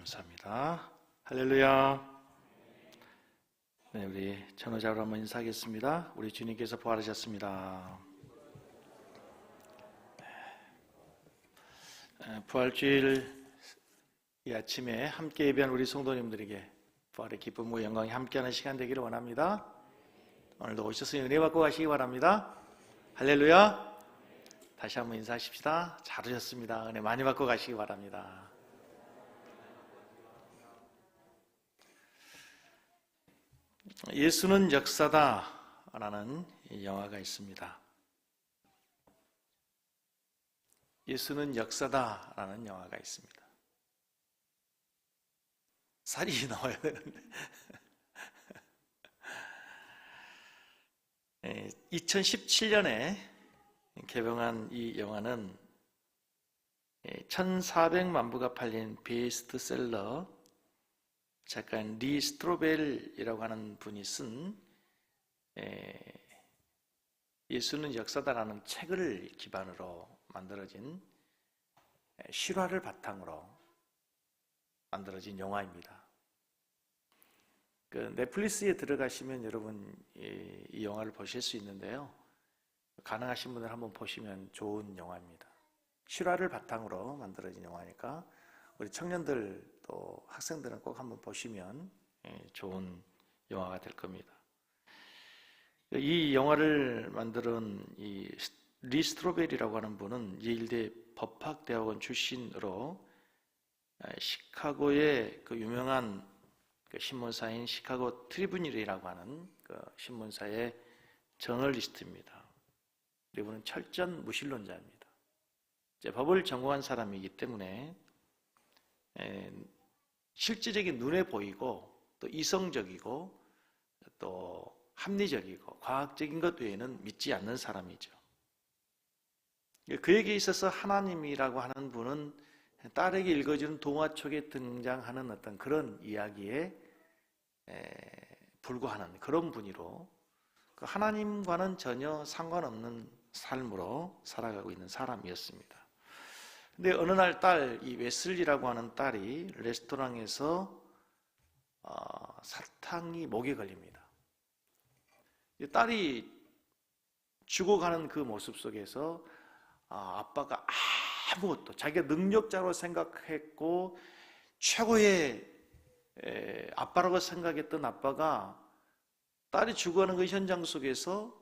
감사합니다. 할렐루야. 네, 우리 전호자로 한번 인사하겠습니다. 우리 주님께서 부활하셨습니다. 부활주일 이 아침에 함께 예배한 우리 성도님들에게 부활의 기쁨과 영광이 함께하는 시간 되기를 원합니다. 오늘도 오셔서 은혜 받고 가시기 바랍니다. 할렐루야. 다시 한번 인사하십시다. 잘 오셨습니다. 은혜 많이 받고 가시기 바랍니다. 예수는 역사다 라는 영화가 있습니다. 예수는 역사다 라는 영화가 있습니다. 살이 나와야 되는데 2017년에 개봉한 이 영화는 1400만 부가 팔린 베스트셀러 작가인 리 스트로벨이라고 하는 분이 쓴 예수는 역사다라는 책을 기반으로 만들어진 실화를 바탕으로 만들어진 영화입니다. 그 넷플릭스에 들어가시면 여러분 이 영화를 보실 수 있는데요. 가능하신 분들 한번 보시면 좋은 영화입니다. 실화를 바탕으로 만들어진 영화니까 우리 청년들 또 학생들은 꼭 한번 보시면 좋은 영화가 될 겁니다. 이 영화를 만든 이 리 스트로벨이라고 하는 분은 예일대 법학대학원 출신으로 시카고의 그 유명한 그 신문사인 시카고 트리뷴이라고 하는 그 신문사의 저널리스트입니다. 이분은 철저한 무신론자입니다. 법을 전공한 사람이기 때문에 실질적인 눈에 보이고 또 이성적이고 또 합리적이고 과학적인 것 외에는 믿지 않는 사람이죠. 그에게 있어서 하나님이라고 하는 분은 딸에게 읽어주는 동화책에 등장하는 어떤 그런 이야기에 불과하는 그런 분이로 하나님과는 전혀 상관없는 삶으로 살아가고 있는 사람이었습니다. 근데 어느 날 이 웨슬리라고 하는 딸이 레스토랑에서 사탕이 목에 걸립니다. 딸이 죽어가는 그 모습 속에서 아빠가 아무것도 자기가 능력자로 생각했고 최고의 아빠라고 생각했던 아빠가 딸이 죽어가는 그 현장 속에서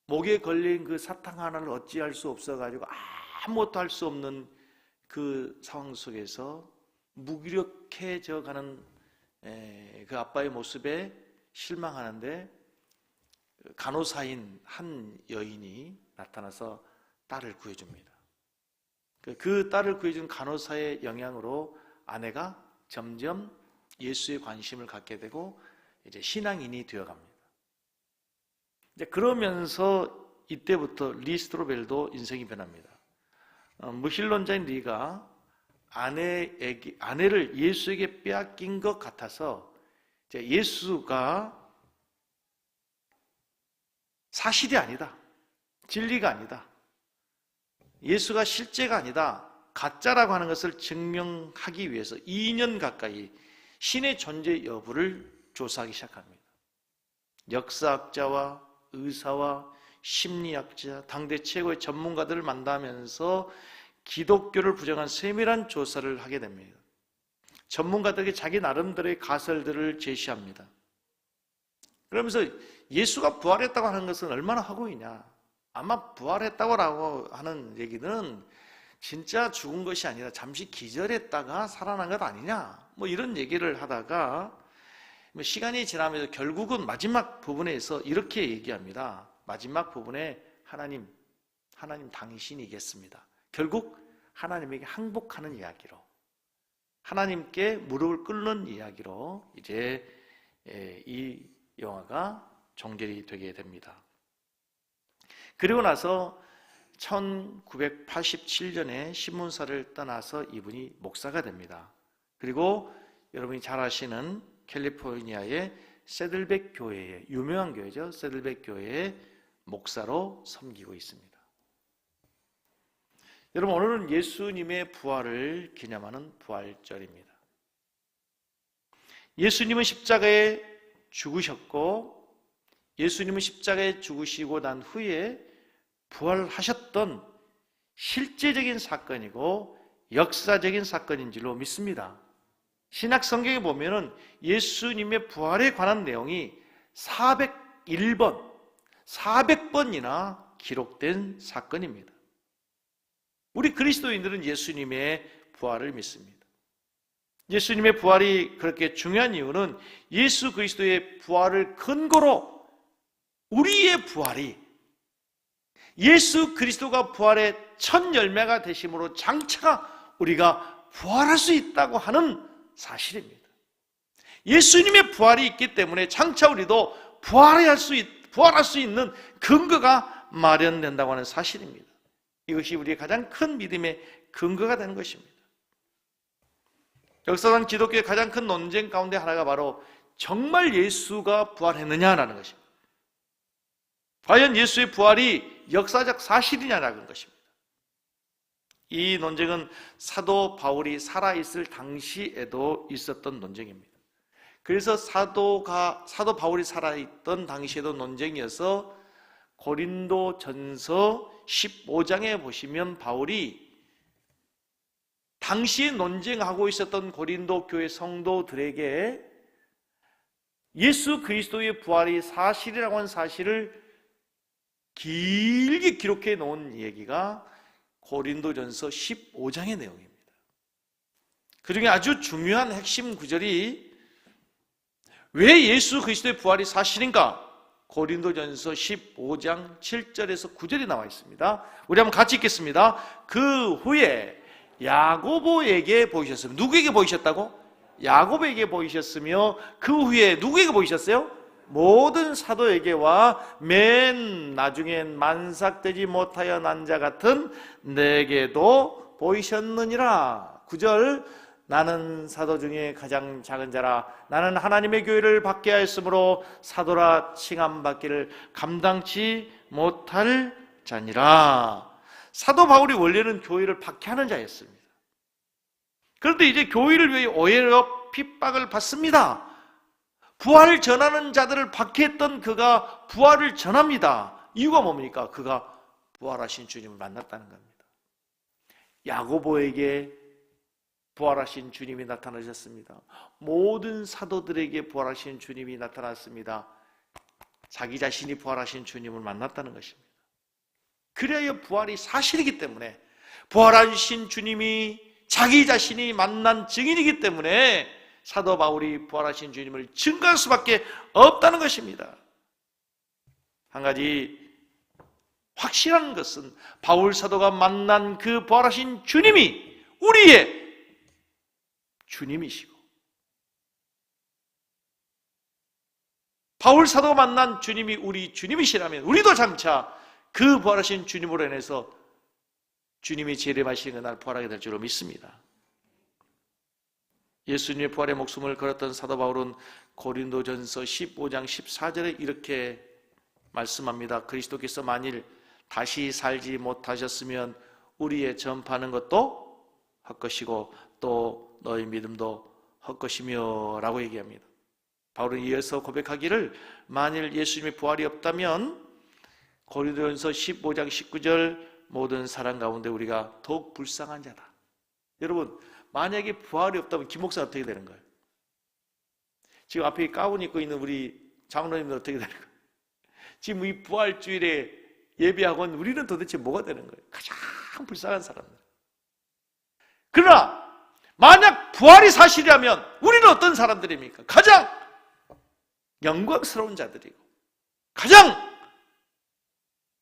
목에 걸린 그 사탕 하나를 어찌할 수 없어가지고 아무것도 할 수 없는 그 상황 속에서 무기력해져 가는 그 아빠의 모습에 실망하는데 간호사인 한 여인이 나타나서 딸을 구해줍니다. 그 딸을 구해준 간호사의 영향으로 아내가 점점 예수에 관심을 갖게 되고 이제 신앙인이 되어갑니다. 이제 그러면서 이때부터 리 스트로벨도 인생이 변합니다. 무신론자인 리가 아내를 예수에게 빼앗긴 것 같아서 이제 예수가 사실이 아니다, 진리가 아니다, 예수가 실제가 아니다, 가짜라고 하는 것을 증명하기 위해서 2년 가까이 신의 존재 여부를 조사하기 시작합니다. 역사학자와 의사와 심리학자, 당대 최고의 전문가들을 만나면서 기독교를 부정한 세밀한 조사를 하게 됩니다. 전문가들에게 자기 나름대로의 가설들을 제시합니다. 그러면서 예수가 부활했다고 하는 것은 얼마나 허구이냐, 아마 부활했다고 하는 얘기는 진짜 죽은 것이 아니라 잠시 기절했다가 살아난 것 아니냐, 뭐 이런 얘기를 하다가 시간이 지나면서 결국은 마지막 부분에서 이렇게 얘기합니다. 마지막 부분에 하나님 당신이겠습니다. 결국 하나님에게 항복하는 이야기로, 하나님께 무릎을 꿇는 이야기로 이제 이 영화가 종결이 되게 됩니다. 그리고 나서 1987년에 신문사를 떠나서 이분이 목사가 됩니다. 그리고 여러분이 잘 아시는 캘리포니아의 세들백 교회의 유명한 교회죠. 세들백 교회의 목사로 섬기고 있습니다. 여러분, 오늘은 예수님의 부활을 기념하는 부활절입니다. 예수님은 십자가에 죽으셨고, 예수님은 십자가에 죽으시고 난 후에 부활하셨던 실제적인 사건이고 역사적인 사건인 줄로 믿습니다. 신약 성경에 보면은 예수님의 부활에 관한 내용이 400번이나 기록된 사건입니다. 우리 그리스도인들은 예수님의 부활을 믿습니다. 예수님의 부활이 그렇게 중요한 이유는 예수 그리스도의 부활을 근거로 우리의 부활이 예수 그리스도가 부활의 첫 열매가 되심으로 장차 우리가 부활할 수 있다고 하는 사실입니다. 예수님의 부활이 있기 때문에 장차 우리도 부활할 수 있는 근거가 마련된다고 하는 사실입니다. 이것이 우리의 가장 큰 믿음의 근거가 되는 것입니다. 역사상 기독교의 가장 큰 논쟁 가운데 하나가 바로 정말 예수가 부활했느냐라는 것입니다. 과연 예수의 부활이 역사적 사실이냐라는 것입니다. 이 논쟁은 사도 바울이 살아있을 당시에도 있었던 논쟁입니다. 그래서 사도 바울이 살아있던 당시에도 논쟁이어서 고린도전서 15장에 보시면 바울이 당시에 논쟁하고 있었던 고린도 교회 성도들에게 예수 그리스도의 부활이 사실이라고 하는 사실을 길게 기록해 놓은 얘기가 고린도전서 15장의 내용입니다. 그 중에 아주 중요한 핵심 구절이 왜 예수 그리스도의 부활이 사실인가? 고린도전서 15장 7절에서 9절이 나와 있습니다. 우리 한번 같이 읽겠습니다. 그 후에 야고보에게 보이셨으며, 누구에게 보이셨다고? 야고보에게 보이셨으며, 그 후에 누구에게 보이셨어요? 모든 사도에게와 맨 나중엔 만삭되지 못하여 난 자 같은 내게도 보이셨느니라. 9절, 나는 사도 중에 가장 작은 자라. 나는 하나님의 교회를 받게 하였으므로 사도라 칭함받기를 감당치 못할 자니라. 사도 바울이 원래는 교회를 박해하는 자였습니다. 그런데 이제 교회를 위해 오해와 핍박을 받습니다. 부활을 전하는 자들을 박해했던 그가 부활을 전합니다. 이유가 뭡니까? 그가 부활하신 주님을 만났다는 겁니다. 야고보에게 부활하신 주님이 나타나셨습니다. 모든 사도들에게 부활하신 주님이 나타났습니다. 자기 자신이 부활하신 주님을 만났다는 것입니다. 그래야 부활이 사실이기 때문에, 부활하신 주님이 자기 자신이 만난 증인이기 때문에 사도 바울이 부활하신 주님을 증거할 수밖에 없다는 것입니다. 한 가지 확실한 것은 바울 사도가 만난 그 부활하신 주님이 우리의 주님이시고, 바울 사도가 만난 주님이 우리 주님이시라면 우리도 장차 그 부활하신 주님으로 인해서 주님이 재림하시는 그날 부활하게 될 줄로 믿습니다. 예수님의 부활의 목숨을 걸었던 사도 바울은 고린도전서 15장 14절에 이렇게 말씀합니다. 그리스도께서 만일 다시 살지 못하셨으면 우리의 전파하는 것도 헛것이고 또 너희 믿음도 헛것이며 라고 얘기합니다. 바울은 이어서 고백하기를, 만일 예수님의 부활이 없다면 고린도전서 15장 19절 모든 사람 가운데 우리가 더욱 불쌍한 자다. 여러분, 만약에 부활이 없다면 김 목사 어떻게 되는 거예요? 지금 앞에 가운 입고 있는 우리 장로님들 어떻게 되는 거예요? 지금 이 부활주일에 예배학원 우리는 도대체 뭐가 되는 거예요? 가장 불쌍한 사람들. 그러나 만약 부활이 사실이라면 우리는 어떤 사람들입니까? 가장 영광스러운 자들이고 가장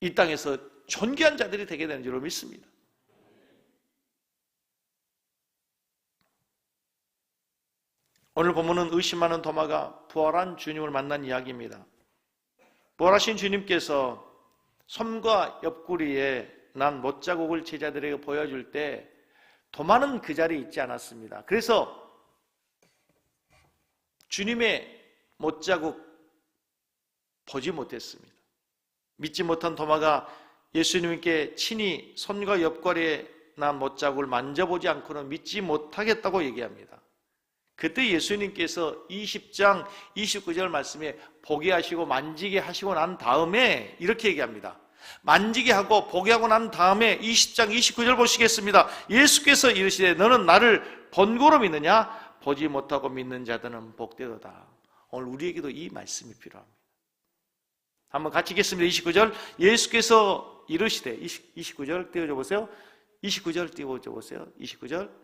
이 땅에서 존귀한 자들이 되게 되는 줄로 믿습니다. 오늘 본문은 의심하는 도마가 부활한 주님을 만난 이야기입니다. 부활하신 주님께서 손과 옆구리에 난 못자국을 제자들에게 보여줄 때 도마는 그 자리에 있지 않았습니다. 그래서 주님의 못자국 보지 못했습니다. 믿지 못한 도마가 예수님께 친히 손과 옆구리에 난 못자국을 만져보지 않고는 믿지 못하겠다고 얘기합니다. 그때 예수님께서 20장 29절 말씀에 보게 하시고 만지게 하시고 난 다음에 이렇게 얘기합니다. 만지게 하고 보게 하고 난 다음에 20장 29절 보시겠습니다. 예수께서 이르시되 너는 나를 본고로 믿느냐? 보지 못하고 믿는 자들은 복되도다. 오늘 우리에게도 이 말씀이 필요합니다. 한번 같이 읽겠습니다. 29절 예수께서 이르시되 29절 띄워줘 보세요. 29절 띄워줘 보세요. 29절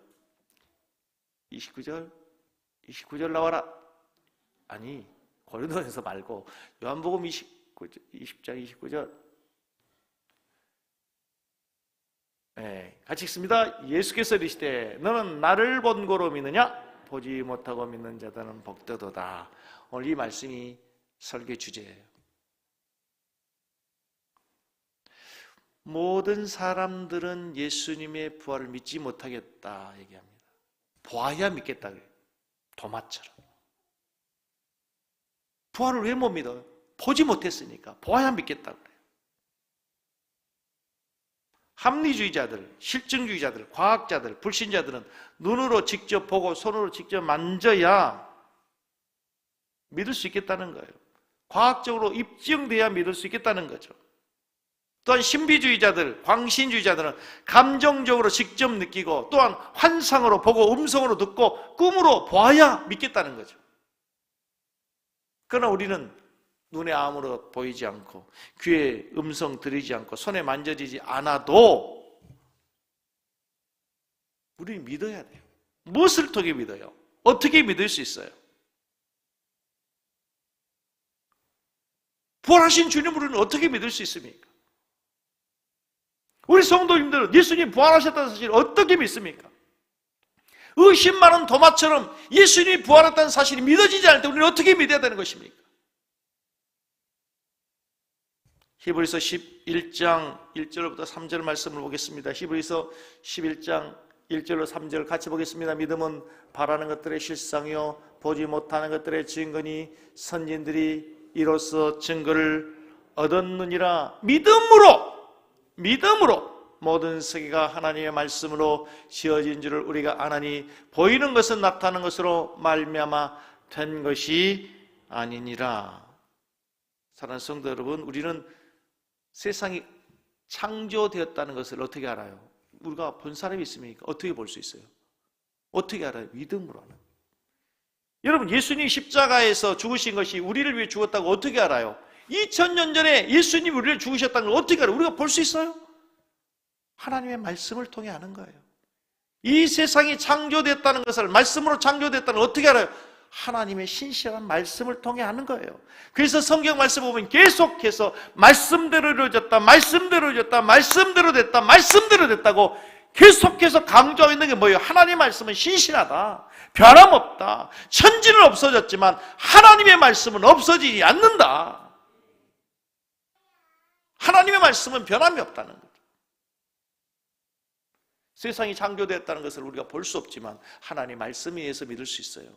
나와라. 아니 고린도에서 말고 요한복음 20장 29절. 네, 같이 읽습니다. 예수께서 이르시되 너는 나를 본고로 믿느냐? 보지 못하고 믿는 자들은 복되도다. 오늘 이 말씀이 설교 주제예요. 모든 사람들은 예수님의 부활을 믿지 못하겠다 얘기합니다. 보아야 믿겠다 그래요. 도마처럼. 부활을 왜 못 믿어요? 보지 못했으니까. 보아야 믿겠다 그래요. 합리주의자들, 실증주의자들, 과학자들, 불신자들은 눈으로 직접 보고 손으로 직접 만져야 믿을 수 있겠다는 거예요. 과학적으로 입증돼야 믿을 수 있겠다는 거죠. 또한 신비주의자들, 광신주의자들은 감정적으로 직접 느끼고 또한 환상으로 보고 음성으로 듣고 꿈으로 보아야 믿겠다는 거죠. 그러나 우리는 눈에 아무로 보이지 않고 귀에 음성 들리지 않고 손에 만져지지 않아도 우리는 믿어야 돼요. 무엇을 통해 믿어요? 어떻게 믿을 수 있어요? 부활하신 주님을 우리는 어떻게 믿을 수 있습니까? 우리 성도님들은 예수님 부활하셨다는 사실을 어떻게 믿습니까? 의심 많은 도마처럼 예수님이 부활했다는 사실이 믿어지지 않을 때 우리는 어떻게 믿어야 되는 것입니까? 히브리서 11장 1절부터 3절 말씀을 보겠습니다. 히브리서 11장 1절로 3절 같이 보겠습니다. 믿음은 바라는 것들의 실상이요 보지 못하는 것들의 증거니 선진들이 이로써 증거를 얻었느니라. 믿음으로 모든 세계가 하나님의 말씀으로 지어진 줄을 우리가 아나니 보이는 것은 나타나는 것으로 말미암아 된 것이 아니니라. 사랑하는 성도 여러분, 우리는 세상이 창조되었다는 것을 어떻게 알아요? 우리가 본 사람이 있습니까? 어떻게 볼 수 있어요? 어떻게 알아요? 믿음으로 알아요. 여러분, 예수님 십자가에서 죽으신 것이 우리를 위해 죽었다고 어떻게 알아요? 2000년 전에 예수님이 우리를 죽으셨다는 걸 어떻게 알아요? 우리가 볼 수 있어요? 하나님의 말씀을 통해 아는 거예요. 이 세상이 창조됐다는 것을, 말씀으로 창조됐다는 걸 어떻게 알아요? 하나님의 신실한 말씀을 통해 아는 거예요. 그래서 성경 말씀 보면 계속해서 말씀대로 이루어졌다, 말씀대로 이루어졌다, 말씀대로 됐다, 말씀대로 됐다고 계속해서 강조하고 있는 게 뭐예요? 하나님의 말씀은 신실하다, 변함없다. 천지는 없어졌지만 하나님의 말씀은 없어지지 않는다. 하나님의 말씀은 변함이 없다는 거죠. 세상이 창조되었다는 것을 우리가 볼 수 없지만 하나님의 말씀에 의해서 믿을 수 있어요.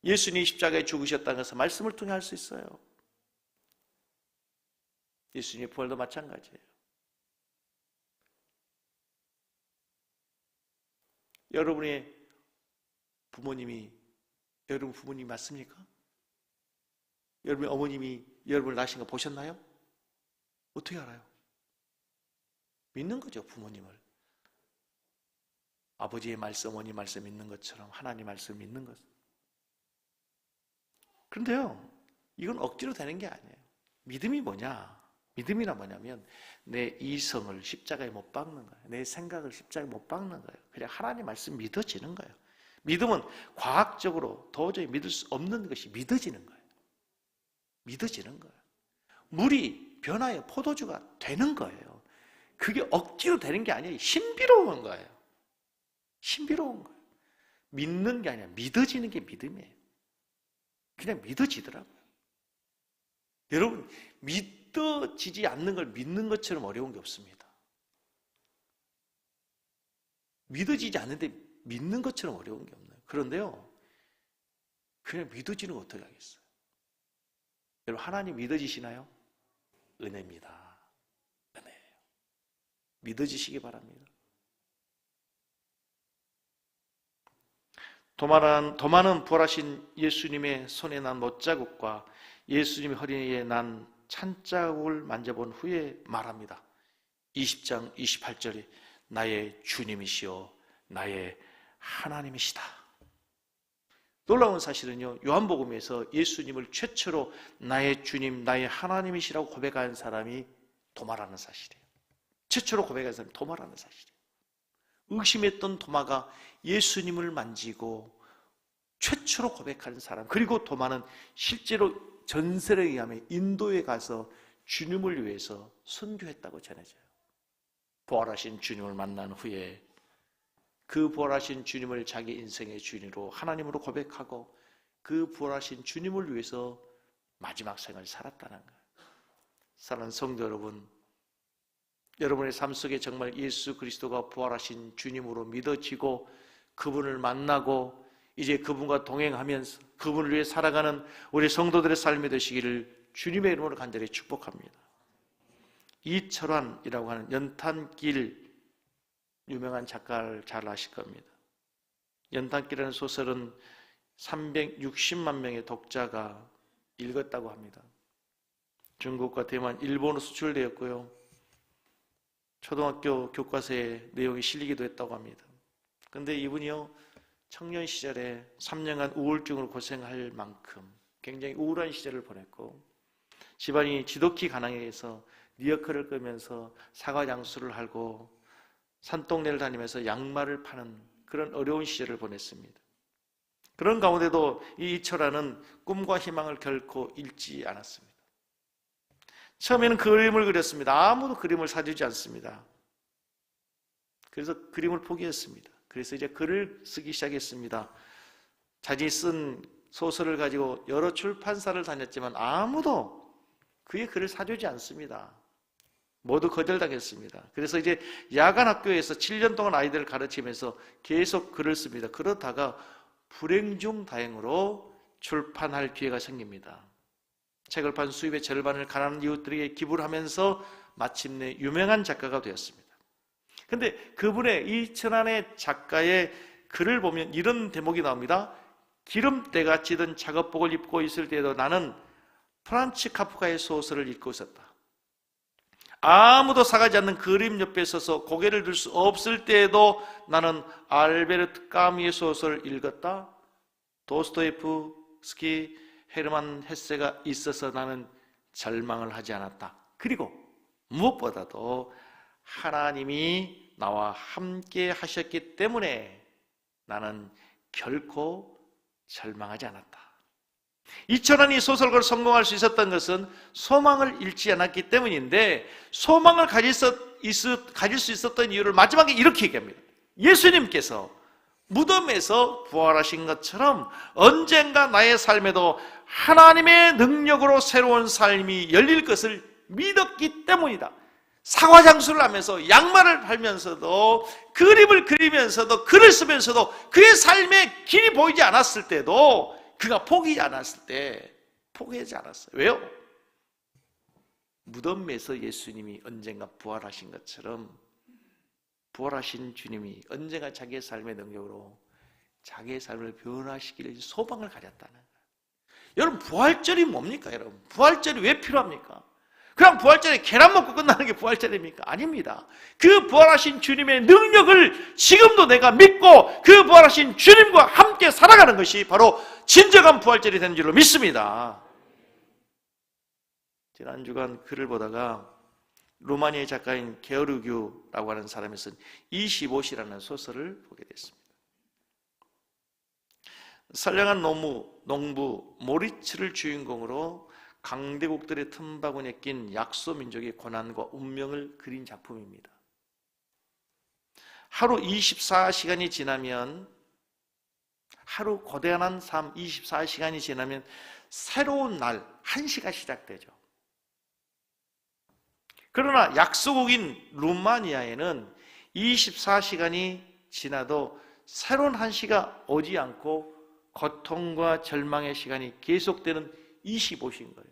예수님이 십자가에 죽으셨다는 것을 말씀을 통해 알 수 있어요. 예수님의 부활도 마찬가지예요. 여러분의 부모님이 여러분 부모님 맞습니까? 여러분의 어머님이 여러분을 낳으신 거 보셨나요? 어떻게 알아요? 믿는 거죠, 부모님을. 아버지의 말씀, 어머니 말씀 믿는 것처럼 하나님 말씀 믿는 것. 그런데요, 이건 억지로 되는 게 아니에요. 믿음이 뭐냐? 믿음이란 뭐냐면 내 이성을 십자가에 못 박는 거예요. 내 생각을 십자가에 못 박는 거예요. 그냥 하나님 말씀 믿어지는 거예요. 믿음은 과학적으로 도저히 믿을 수 없는 것이 믿어지는 거예요. 믿어지는 거예요. 물이 변화의 포도주가 되는 거예요. 그게 억지로 되는 게 아니에요. 신비로운 거예요. 신비로운 거예요. 믿는 게 아니라 믿어지는 게 믿음이에요. 그냥 믿어지더라고요. 여러분, 믿어지지 않는 걸 믿는 것처럼 어려운 게 없습니다. 믿어지지 않는데 믿는 것처럼 어려운 게 없나요? 그런데요, 그냥 믿어지는 거 어떻게 하겠어요? 여러분, 하나님 믿어지시나요? 은혜입니다. 은혜예요. 믿어지시기 바랍니다. 도마는 부활하신 예수님의 손에 난 못자국과 예수님의 허리에 난 찬자국을 만져본 후에 말합니다. 20장 28절에 나의 주님이시여 나의 하나님이시다. 놀라운 사실은요, 요한복음에서 예수님을 최초로 나의 주님, 나의 하나님이시라고 고백한 사람이 도마라는 사실이에요. 최초로 고백한 사람이 도마라는 사실이에요. 의심했던 도마가 예수님을 만지고 최초로 고백하는 사람, 그리고 도마는 실제로 전설에 의하면 인도에 가서 주님을 위해서 선교했다고 전해져요. 부활하신 주님을 만난 후에 그 부활하신 주님을 자기 인생의 주인으로 하나님으로 고백하고 그 부활하신 주님을 위해서 마지막 생을 살았다는 거예요. 사랑하는 성도 여러분, 여러분의 삶 속에 정말 예수 그리스도가 부활하신 주님으로 믿어지고 그분을 만나고 이제 그분과 동행하면서 그분을 위해 살아가는 우리 성도들의 삶이 되시기를 주님의 이름으로 간절히 축복합니다. 이철환이라고 하는 연탄길 유명한 작가를 잘 아실 겁니다. 연탄길이라는 소설은 360만 명의 독자가 읽었다고 합니다. 중국과 대만, 일본으로 수출되었고요. 초등학교 교과서에 내용이 실리기도 했다고 합니다. 그런데 이분이요, 청년 시절에 3년간 우울증으로 고생할 만큼 굉장히 우울한 시절을 보냈고 집안이 지독히 가난해서 리어커를 끄면서 사과 장수를 하고 산동네를 다니면서 양말을 파는 그런 어려운 시절을 보냈습니다. 그런 가운데도 이 이철환은 꿈과 희망을 결코 잃지 않았습니다. 처음에는 그림을 그렸습니다. 아무도 그림을 사주지 않습니다. 그래서 그림을 포기했습니다. 그래서 이제 글을 쓰기 시작했습니다. 자신이 쓴 소설을 가지고 여러 출판사를 다녔지만 아무도 그의 글을 사주지 않습니다. 모두 거절당했습니다. 그래서 이제 야간 학교에서 7년 동안 아이들을 가르치면서 계속 글을 씁니다. 그러다가 불행 중 다행으로 출판할 기회가 생깁니다. 책을 판 수입의 절반을 가난한 이웃들에게 기부를 하면서 마침내 유명한 작가가 되었습니다. 그런데 그분의 이천안의 작가의 글을 보면 이런 대목이 나옵니다. 기름때가 찌든 작업복을 입고 있을 때에도 나는 프란츠 카프카의 소설을 읽고 있었다. 아무도 사가지 않는 그림 옆에 서서 고개를 들 수 없을 때에도 나는 알베르트 까미의 소설을 읽었다. 도스토예프스키, 헤르만 헤세가 있어서 나는 절망을 하지 않았다. 그리고 무엇보다도 하나님이 나와 함께 하셨기 때문에 나는 결코 절망하지 않았다. 이철환이 소설가로 성공할 수 있었던 것은 소망을 잃지 않았기 때문인데 소망을 가질 수 있었던 이유를 마지막에 이렇게 얘기합니다. 예수님께서 무덤에서 부활하신 것처럼 언젠가 나의 삶에도 하나님의 능력으로 새로운 삶이 열릴 것을 믿었기 때문이다. 사과장수를 하면서 양말을 팔면서도 그림을 그리면서도 글을 쓰면서도 그의 삶의 길이 보이지 않았을 때도 그가 포기하지 않았을 때 포기하지 않았어요. 왜요? 무덤에서 예수님이 언젠가 부활하신 것처럼 부활하신 주님이 언젠가 자기의 삶의 능력으로 자기의 삶을 변화시킬 소망을 가졌다는 거예요. 여러분, 부활절이 뭡니까? 여러분, 부활절이 왜 필요합니까? 그냥 부활절에 계란 먹고 끝나는 게 부활절입니까? 아닙니다. 그 부활하신 주님의 능력을 지금도 내가 믿고 그 부활하신 주님과 함께 살아가는 것이 바로 진정한 부활절이 되는 줄로 믿습니다. 지난 주간 글을 보다가 루마니아의 작가인 게오르규라고 하는 사람이 쓴 25시라는 소설을 보게 됐습니다. 선량한 농부 모리츠를 주인공으로 강대국들의 틈바구니에 낀 약소민족의 고난과 운명을 그린 작품입니다. 하루 24시간이 지나면 하루 고단한 삶 24시간이 지나면 새로운 날 1시가 시작되죠. 그러나 약소국인 루마니아에는 24시간이 지나도 새로운 1시가 오지 않고 고통과 절망의 시간이 계속되는 25시인 거예요.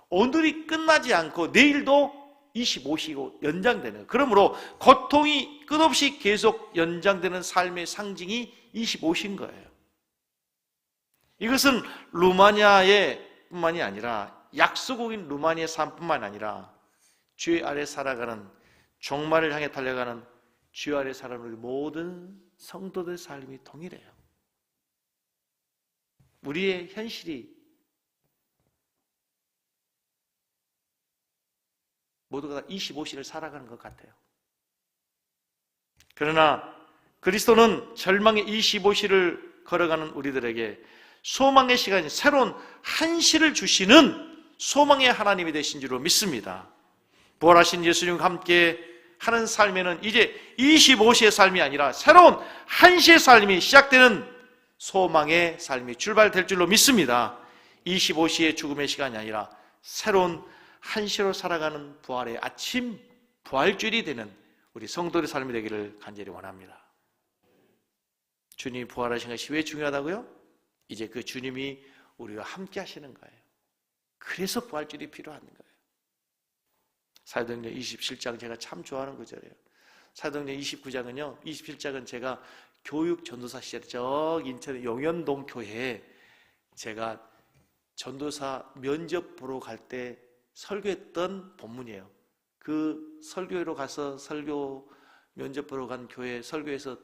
오늘이 끝나지 않고 내일도 25시고 연장되는 거예요. 그러므로 고통이 끝없이 계속 연장되는 삶의 상징이 25시인 거예요. 이것은 루마니아의 뿐만이 아니라 약소국인 루마니아의 삶뿐만 아니라 주의 아래 살아가는, 종말을 향해 달려가는 주의 아래 살아가는 우리 모든 성도들 삶이 동일해요. 우리의 현실이 모두가 다 25시를 살아가는 것 같아요. 그러나 그리스도는 절망의 25시를 걸어가는 우리들에게 소망의 시간이, 새로운 한시를 주시는 소망의 하나님이 되신 줄로 믿습니다. 부활하신 예수님과 함께 하는 삶에는 이제 25시의 삶이 아니라 새로운 한시의 삶이 시작되는 소망의 삶이 출발될 줄로 믿습니다. 25시의 죽음의 시간이 아니라 새로운 한시로 살아가는 부활의 아침, 부활주일이 되는 우리 성도의 삶이 되기를 간절히 원합니다. 주님이 부활하신 것이 왜 중요하다고요? 이제 그 주님이 우리와 함께 하시는 거예요. 그래서 부활주일이 필요한 거예요. 사도행전 27장 제가 참 좋아하는 구절이에요. 사도행전 29장은요, 27장은 제가 교육 전도사 시절에 저 인천 용현동 교회에 제가 전도사 면접 보러 갈 때 설교했던 본문이에요. 그 설교회로 가서 설교 면접 보러 간 교회 설교에서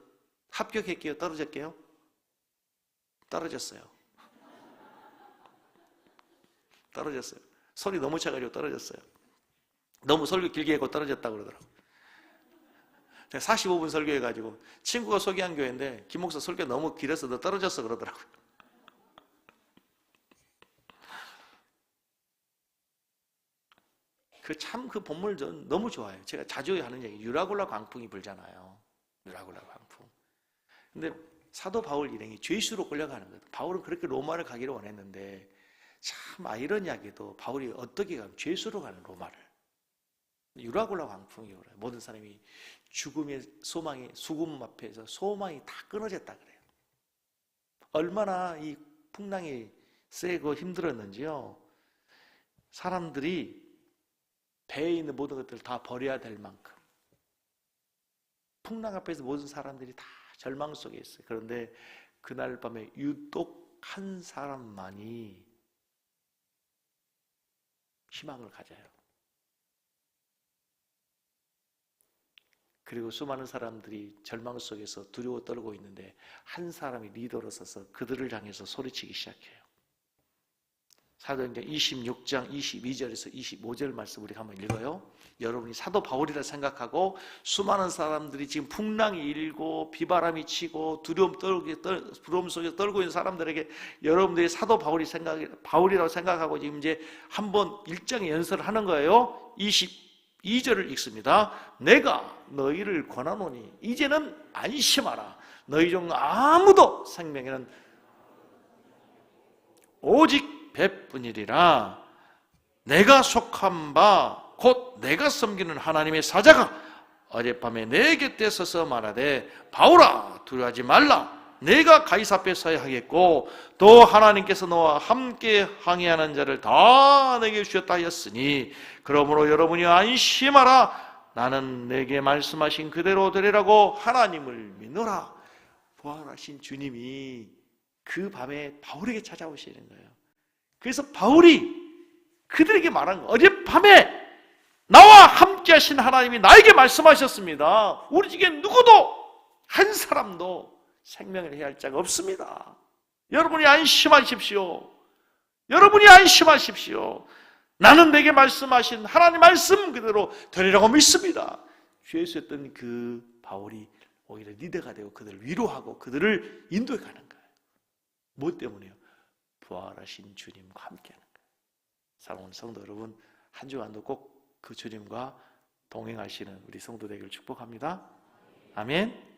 합격했게요? 떨어졌게요? 떨어졌어요. 떨어졌어요. 소리 너무 차가지고 떨어졌어요. 너무 설교 길게 하고 떨어졌다고 그러더라고요. 제가 45분 설교해가지고 친구가 소개한 교회인데 김 목사 설교 너무 길어서 너 떨어졌어 그러더라고요. 그 본문을 저는 너무 좋아해요. 제가 자주 하는 얘기, 유라굴라 광풍이 불잖아요. 유라굴라 광풍. 근데 사도 바울 일행이 죄수로 끌려가는 거예요. 바울은 그렇게 로마를 가기를 원했는데 참 아이러니하게도 바울이 어떻게 가면 죄수로 가는 로마를. 유라굴라 광풍이 오래요. 모든 사람이 죽음의 소망이, 수금 앞에서 소망이 다 끊어졌다 그래요. 얼마나 이 풍랑이 세고 힘들었는지요. 사람들이 배에 있는 모든 것들을 다 버려야 될 만큼 풍랑 앞에서 모든 사람들이 다 절망 속에 있어요. 그런데 그날 밤에 유독 한 사람만이 희망을 가져요. 그리고 수많은 사람들이 절망 속에서 두려워 떨고 있는데 한 사람이 리더로 서서 그들을 향해서 소리치기 시작해요. 사도행전 26장 22절에서 25절 말씀 우리가 한번 읽어요. 여러분이 사도 바울이라 생각하고 수많은 사람들이 지금 풍랑이 일고 비바람이 치고 두려움 속에 떨고 있는 사람들에게 여러분들이 사도 바울이라고 생각하고 지금 이제 한번 일장의 연설을 하는 거예요. 22절을 읽습니다. 내가 너희를 권하노니 이제는 안심하라. 너희 중 아무도 생명에는 오직 배뿐이리라. 내가 속한 바 곧 내가 섬기는 하나님의 사자가 어젯밤에 내 곁에 서서 말하되 바울아 두려워하지 말라. 내가 가이사 앞에 서야 하겠고 또 하나님께서 너와 함께 항해하는 자를 다 내게 주셨다 하였으니 그러므로 여러분이 안심하라. 나는 내게 말씀하신 그대로 되리라고 하나님을 믿노라. 부활하신 주님이 그 밤에 바울에게 찾아오시는 거예요. 그래서 바울이 그들에게 말한 거, 어젯밤에 나와 함께 하신 하나님이 나에게 말씀하셨습니다. 우리 중에 누구도 한 사람도 생명을 해야 할 자가 없습니다. 여러분이 안심하십시오. 여러분이 안심하십시오. 나는 내게 말씀하신 하나님 말씀 그대로 되리라고 믿습니다. 죄수였던 그 바울이 오히려 리더가 되고 그들을 위로하고 그들을 인도해 가는 거예요. 뭐 때문에요? 부활하신 주님과 함께하는 거예요. 사랑하는 성도 여러분, 한 주간도 꼭 그 주님과 동행하시는 우리 성도 되기를 축복합니다. 아멘.